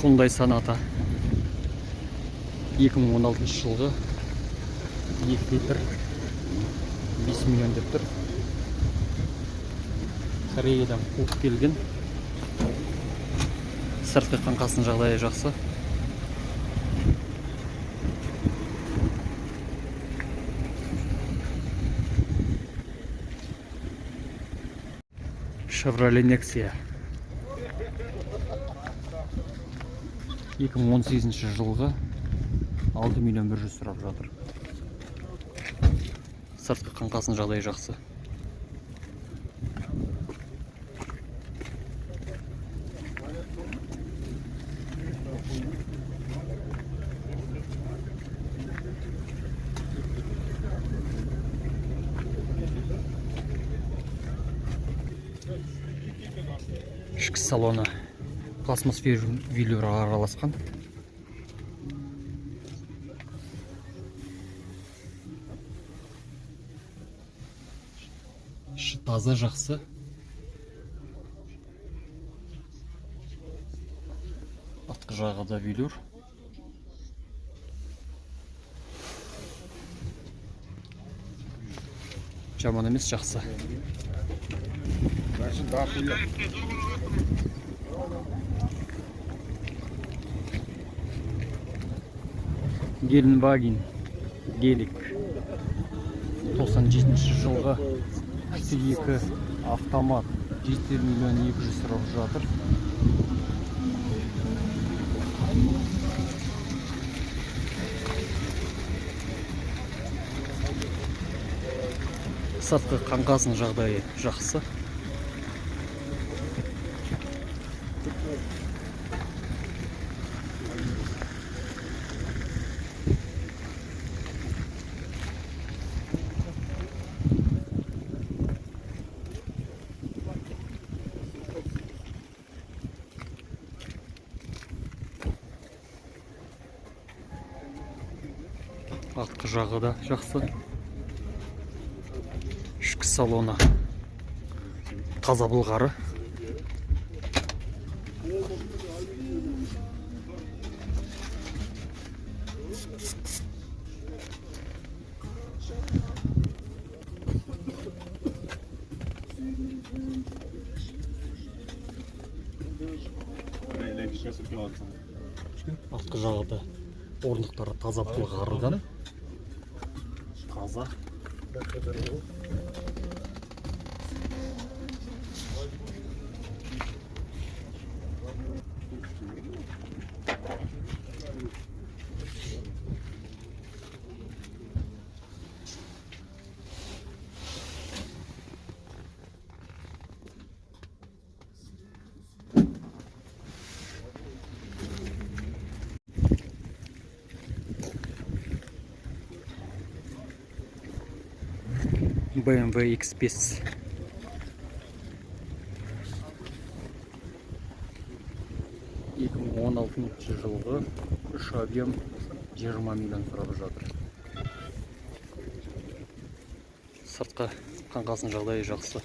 Hyundai Sonata 2016 жылғы 2 литр 5 миллион деп тұр. Кореядан қуып келген. Сыртқы қаңқасының жағдайы жақсы. Chevrolet Nexia 2018 жылғы 6 миллион 100 сұрап жатыр. Сыртқы қаңқасының жағдайы жақсы. Ішкі салоны пластмасс велюр араласқан. Іші таза, жақсы. Артқы жағы да велюр. Жаман емес, жақсы. Геленваген Гелик 97 жылғы 2 автомат 7 миллион 200 сұрап жатыр. Сыртқы қаңқасының жағдайы жақсы. Артқы жағы да жақсы. Ішкі салоны таза былғары. Артқы жағы да орындықтары таза былғарыдан. Таза. BMW X5 2016 жылғы 3 объем 20 миллион сұрап жатыр. Сыртқы қаңқасының жағдайы жақсы.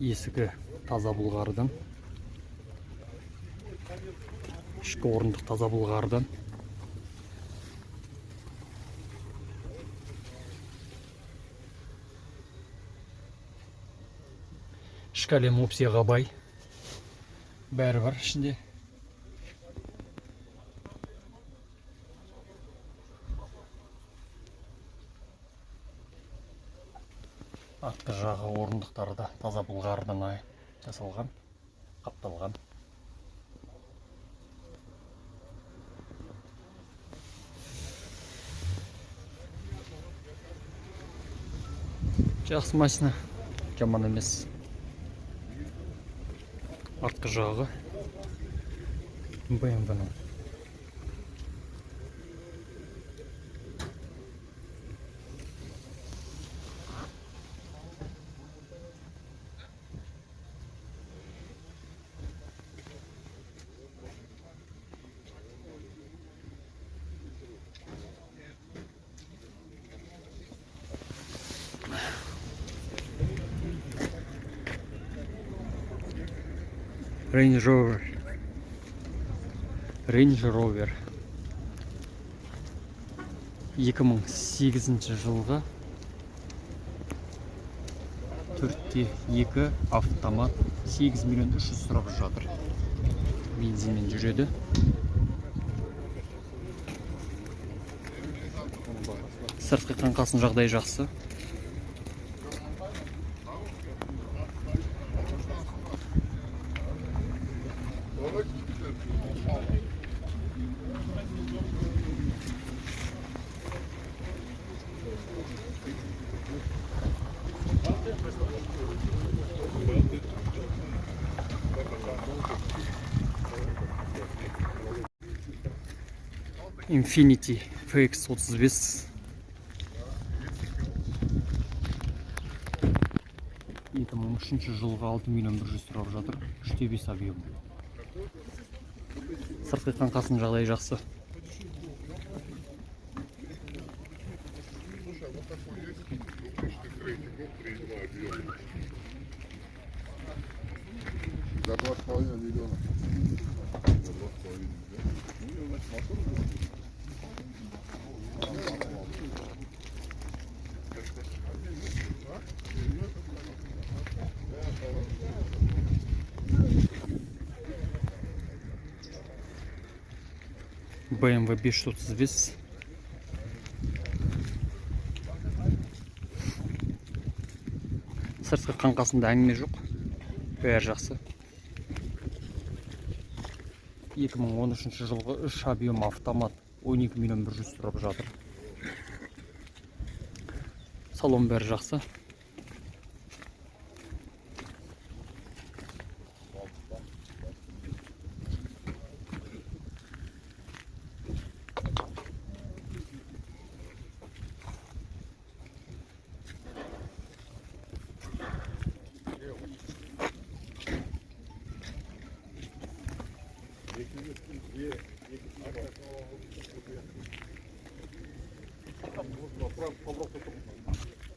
Есігі таза былғарыдан. Ішкі орындық таза былғарыдан. Ішкі әлем опцияға бай. Бәрі бар ішінде. Артқы жағы орындықтары да таза былғарыдан жасалған, қапталған. Жақсы машина, жаман емес. артқы жағы BMW-ның. Range Rover. Range Rover. 2008 жылғы 4.2 автомат, 8 миллион 300 сұрап жатыр. Бензинмен жүреді. Сыртқы қаңқасының жағдайы жақсы. Infiniti FX35 2003 жылғы 6 миллион 100 сұрап жатыр. 3.5 объем. Сыртқы қаңқасының жағдайы жақсы. За 2,5 миллиона. BMW 535. Сыртқы қаңқасында әңгіме жоқ. Бәрі жақсы. 2013 жылғы 3 объем автомат, 12 миллион 100 тұрып жатыр. Салон бәрі жақсы.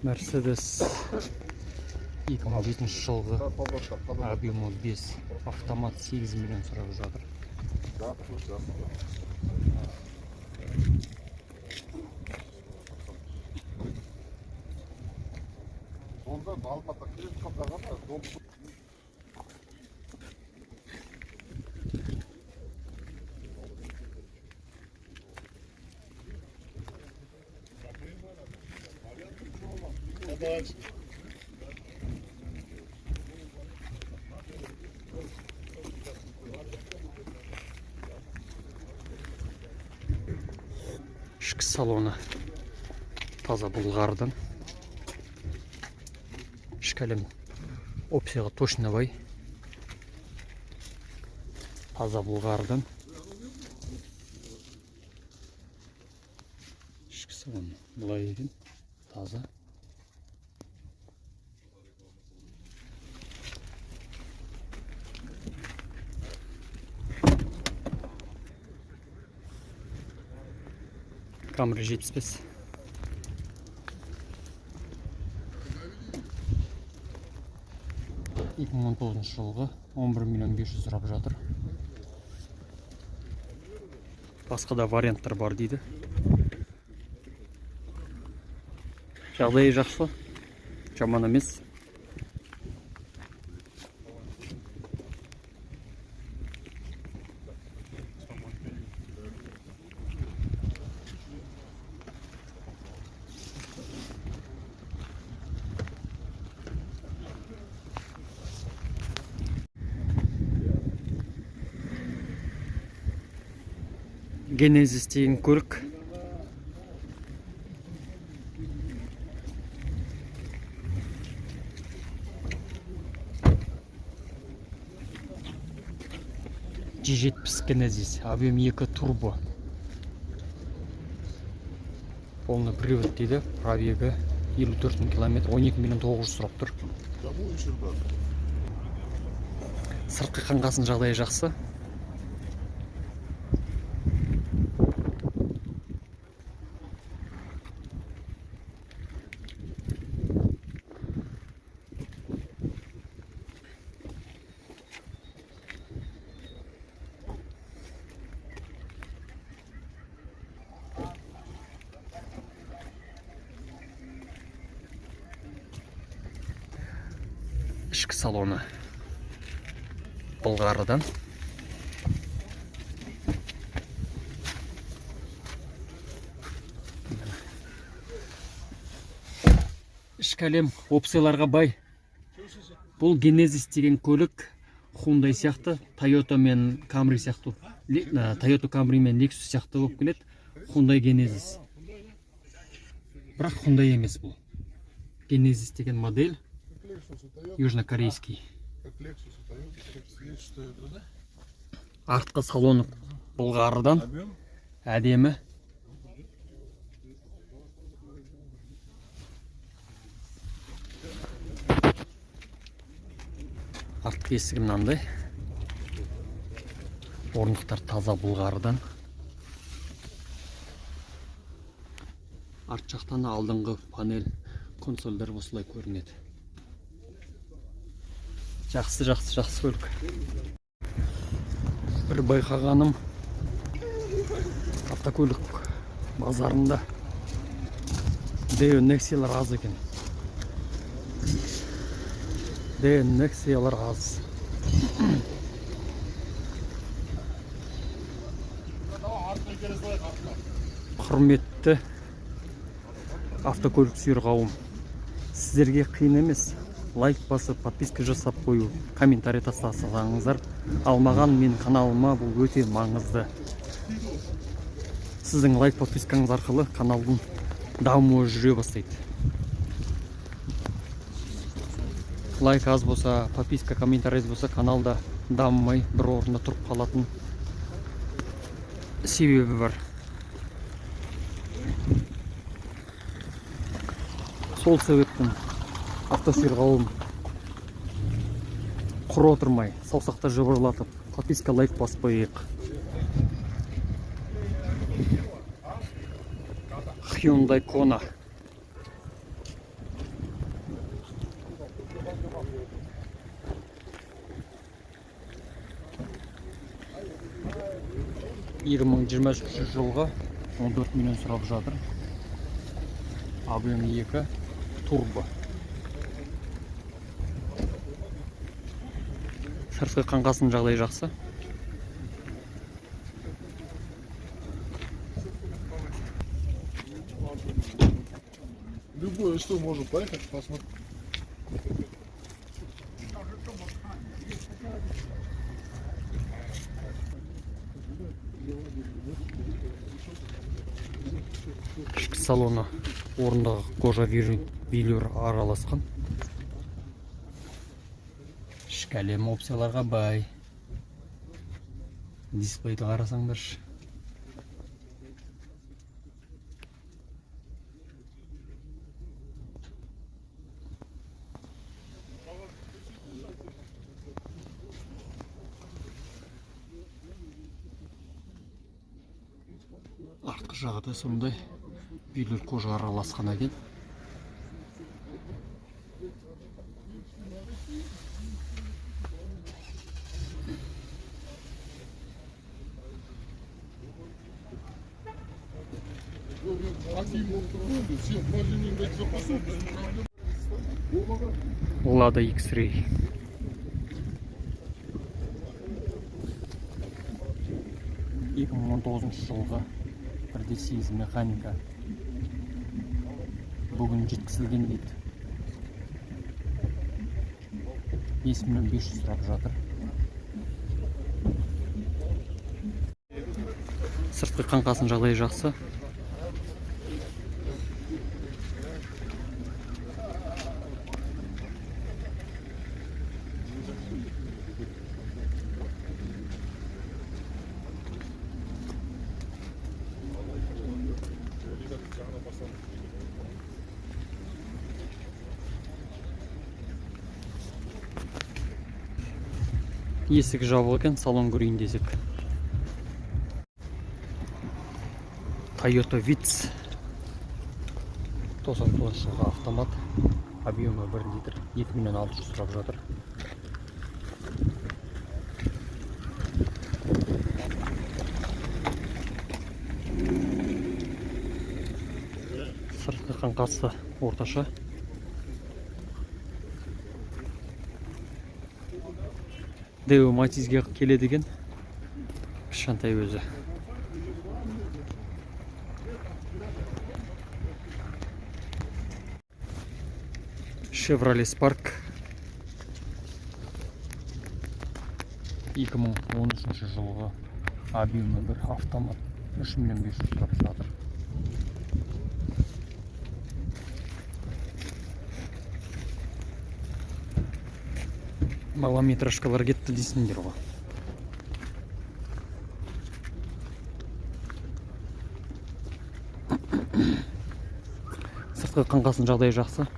Mercedes 2007 жылғы объемы 5 автомат, 8 миллион сұрап жатыр. Ішкі салоны таза Булгардан. Ішкі әлем опцияға точно бай. Таза Булгардан. Ішкі салон былай екен, таза. Камера 75. жылғы 11 миллион 500 сұрап жатыр. Басқа да варианттар бар дейді. Жағдайы жақсы, жаман емес. Genesis деген көлік. G70 Genesis, объем 2 турбо. Полный привод дейді, пробегі 54 мың километр, 12 миллион 900 сұрап тұр. Сыртқы қаңқасын жағдайы жақсы. Ішкі салоны Былғарыдан. Ішкі әлем опцияларға бай. Бұл Genesis деген көлік Hyundai сияқты, Toyota мен Camry сияқты, Toyota Camry мен Lexus сияқты болып келеді. Hyundai Genesis. Бірақ Hyundai емес бұл. Genesis деген модель. Южнокорейский. Артқы салоны Былғарыдан. Әдемі. Артқы есігі мынандай. Орындықтар таза Былғарыдан. Арт жақтан алдыңғы панель, консольдер осылай көрінеді. Жақсы көлік. Бір байқағаным, автокөлік базарында Nexia-лар аз екен. Nexia-лар аз. Құрметті автокөлік сүйер қауым, сіздерге қиын емес. Лайк басып, подписка жасап қою, комментарий тастасаңыздар. Алмаған мен каналыма бұл өте маңызды. Сіздің лайк подпискаңыз арқылы каналдың дамуы жүре бастайды. Лайк аз болса, подписка, комментарий болса, каналда дамымай бір орында тұрып қалатын себебі бар. Сол себептен автосүйер қауым құр отырмай, саусақты жыбырлатып, подписка, лайк баспайық. Hyundai Kona. жылға 14 миллион сұрап жатыр. Объем 2 турбо. Сыртқы қаңқасының жағдайы жақсы. Любое, что можно поехать, посмотреть. Ішкі салоны орындағы кожа велюр араласқан. Ішкі әлем опцияларға бай. Дисплейді қарасаңдаршы. Артқы жағы да сондай велюр кожа араласқан екен. Lada X-Ray. жылғы 1.8 механика. Бүгін жеткізілген дейді. 5 миллион 500 сұрап жатыр. Сыртқы қаңқасын жағдайы жақсы. Есігі жабық екен, салон көрейін десек. Toyota Vitz 99 жылғы автомат, объемы 1 литр, 2 миллион 600 сұрап жатыр. Сыртқы қаңқасы орташа. Део Матизге келеді екен, кішкентай өзі. Chevrolet Spark 2013 жылғы объемы 1 автомат, 3 миллион 500 сұрап жатыр. Малометражкалар кетті дейсіңдер ғой. Сыртқы қаңқасының жағдайы жақсы.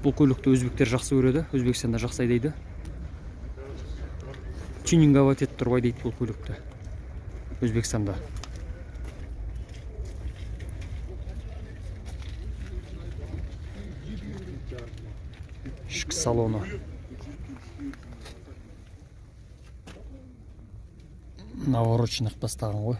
Бұл көлікті өзбектер жақсы көреді, Өзбекстанда жақсы айдайды. Тюнинговать етіп тұрып айдайды бұл көлікті Өзбекстанда. Ішкі салоны. Навороченных бастаған ғой.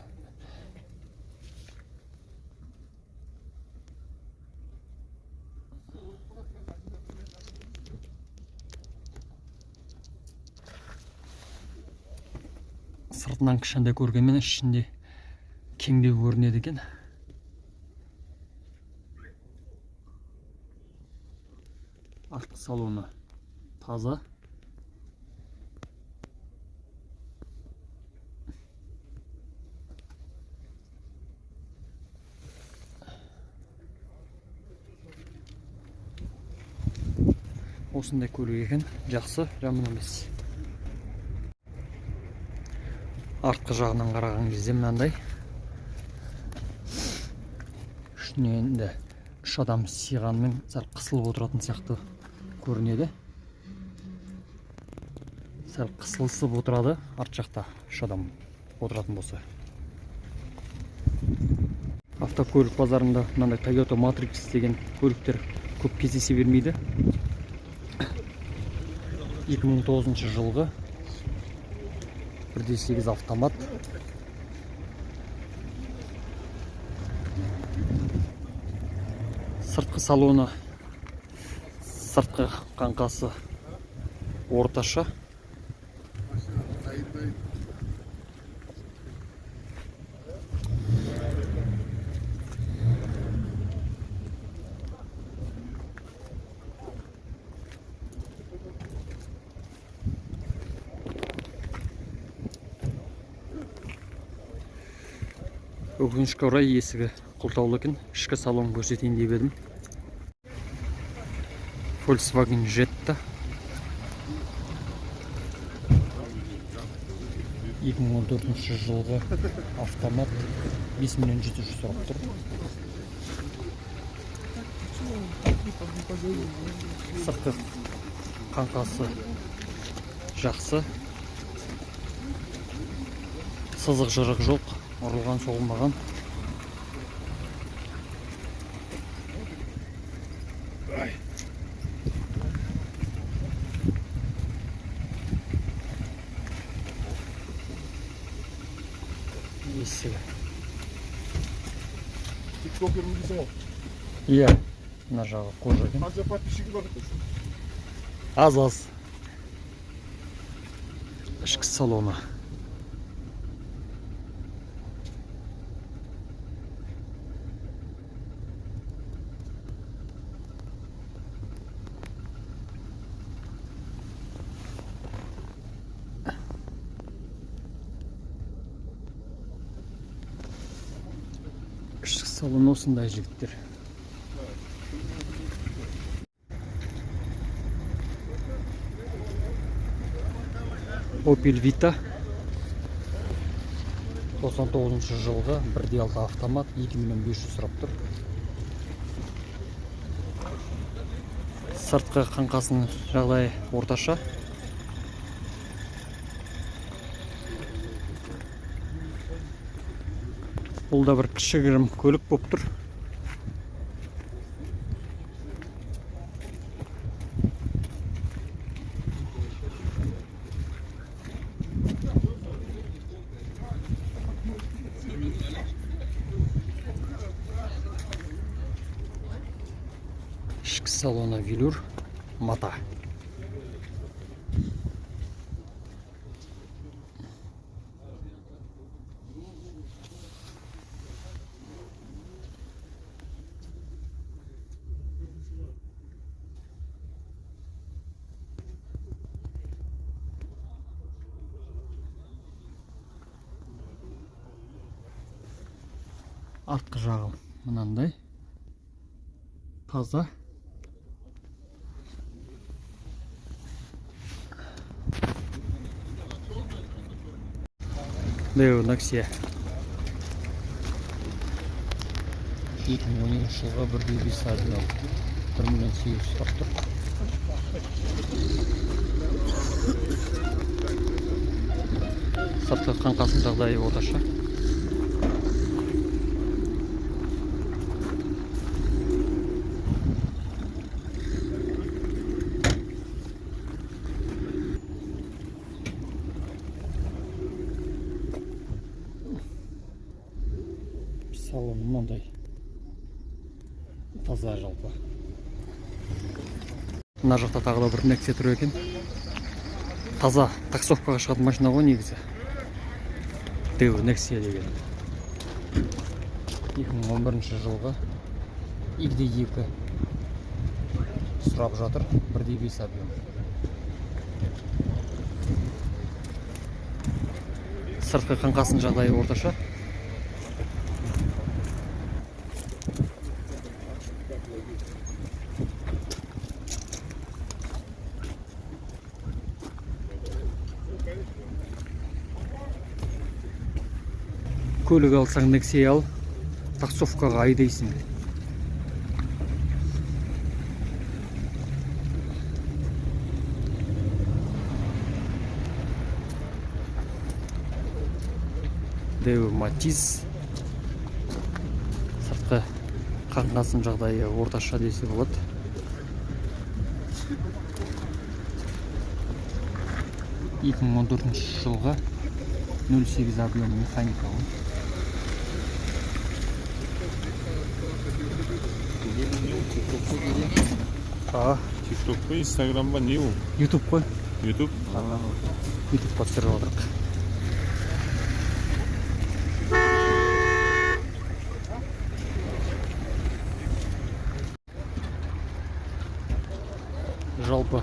Сыртынан кішкентай көргенмен ішінде кеңдеу көрінеді екен. Артқы салоны таза. Осындай көлік екен, жақсы, жаман емес. Артқы жағынан қараған кезде мынандай. Ішіне енді 3 адам сыйғанымен сәл қысылып отыратын сияқты көрінеді. Сәл қысылысып отырады арт жақта 3 адам отыратын болса. Автокөлік базарында мынандай Toyota Matrix деген көліктер көп кездесе бермейді. 2009 жылғы 1.8 автомат. Сыртқы салоны, сыртқы қаңқасы орташа. Өкінішке орай есігі құлтаулы екен. Ішкі салон көрсетейін деп едім. Volkswagen Jetta 2014 жылғы автомат, 5 миллион 700 сұрап тұр. Сыртқы қаңқасы жақсы. Сызық жырық жоқ. Ұрылған соғылмаған. Есігі. Тиктокерін дейсің ғой? Иә, мына жағы қожа екен. Қанша подписчигі бар екен? Аз. Ішкі салоны. Ішкі салон осындай жігіттер. Opel Vita 99 жылғы 1.6 автомат, 2 миллион 500 сұрап тұр. Сыртқы қаңқасының жағдайы орташа. Бұл да бір кішігірім көлік болып тұр. Ішкі салоны велюр, мата. Артқы жағы мынандай таза. Деу Нексия 2012 жылғы 1,5 сағат 1,800 тұр. Сыртқы қаңқасының жағдайы орташа. Салоны мынандай таза жалпы. Мына жақта тағы да бір Nexia тұр екен. Таза таксовкаға шығатын машина ғой негізі. Деу Nexia деген. 2011 жылғы 2.2 сұрап жатыр, 1.5 объем. Сыртқы қаңқасының жағдайы орташа. Көлік алсаң Nexia ал, таксовкаға айдайсың. Деу Матиз. Сыртқы қаңқасының жағдайы орташа десе болады. жылғы 0,8 объем механика. TikTok па, Instagram ба, не ол? YouTube қой. YouTube? YouTube-қа түсіріп отырық. Жалпы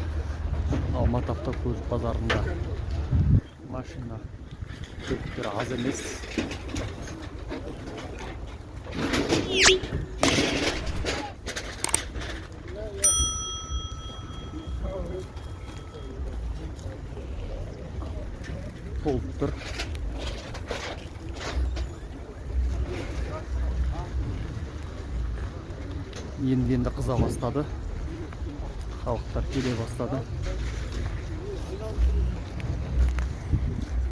Алматы автокөлік базарында машина көліктері аз емес. Болып тұр. Енді қыза бастады. Халықтар келе бастады.